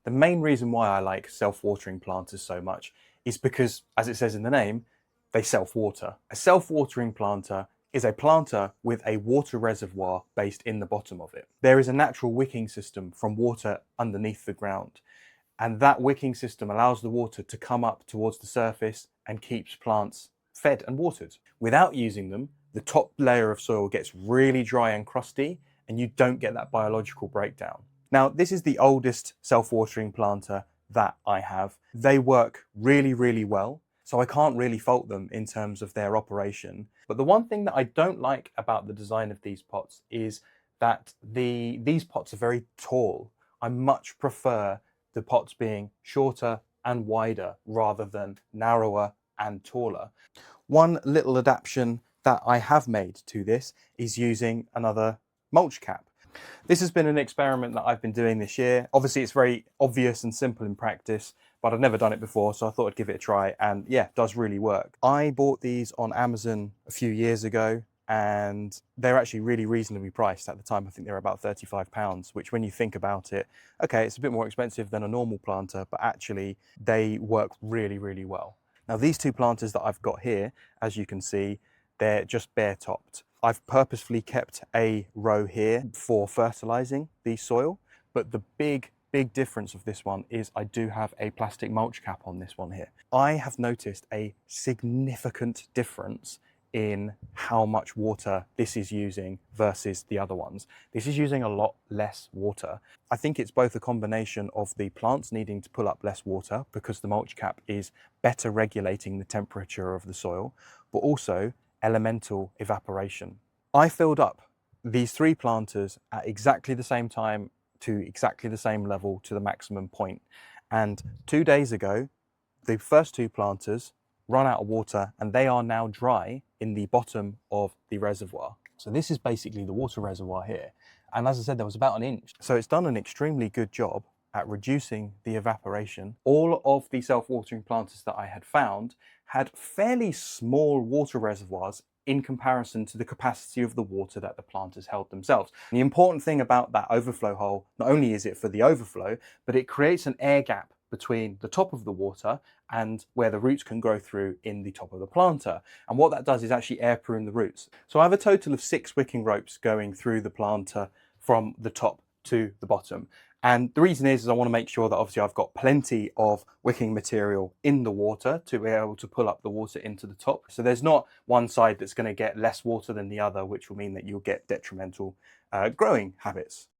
The main reason why I like self-watering planters so much is because, as it says in the name, they self-water. A self-watering planter is a planter with a water reservoir based in the bottom of it. There is a natural wicking system from water underneath the ground, and that wicking system allows the water to come up towards the surface and keeps plants fed and watered. Without using them, the top layer of soil gets really dry and crusty, and you don't get that biological breakdown. Now, this is the oldest self-watering planter that I have. They work really, really well, so I can't really fault them in terms of their operation. But the one thing that I don't like about the design of these pots is that these pots are very tall. I much prefer the pots being shorter and wider rather than narrower and taller. One little adaptation that I have made to this is using another mulch cap. This has been an experiment that I've been doing this year. Obviously, it's very obvious and simple in practice, but I've never done it before, so I thought I'd give it a try, and yeah, it does really work. I bought these on Amazon a few years ago, and they're actually really reasonably priced at the time. I think they're about £35, which when you think about it, okay, it's a bit more expensive than a normal planter, but actually they work really, really well. Now, these two planters that I've got here, as you can see, they're just bare topped. I've purposefully kept a row here for fertilizing the soil, but the big difference of this one is I do have a plastic mulch cap on this one here. I have noticed a significant difference in how much water this is using versus the other ones. This is using a lot less water. I think it's both a combination of the plants needing to pull up less water because the mulch cap is better regulating the temperature of the soil, but also elemental evaporation. I filled up these three planters at exactly the same time to exactly the same level to the maximum point. And 2 days ago, the first two planters run out of water and they are now dry in the bottom of the reservoir. So this is basically the water reservoir here. And as I said, there was about an inch. So it's done an extremely good job at reducing the evaporation. All of the self-watering planters that I had found had fairly small water reservoirs in comparison to the capacity of the water that the planters held themselves. And the important thing about that overflow hole, not only is it for the overflow, but it creates an air gap between the top of the water and where the roots can grow through in the top of the planter. And what that does is actually air prune the roots. So I have a total of 6 wicking ropes going through the planter from the top to the bottom. And the reason is I want to make sure that obviously I've got plenty of wicking material in the water to be able to pull up the water into the top. So there's not one side that's going to get less water than the other, which will mean that you'll get detrimental growing habits.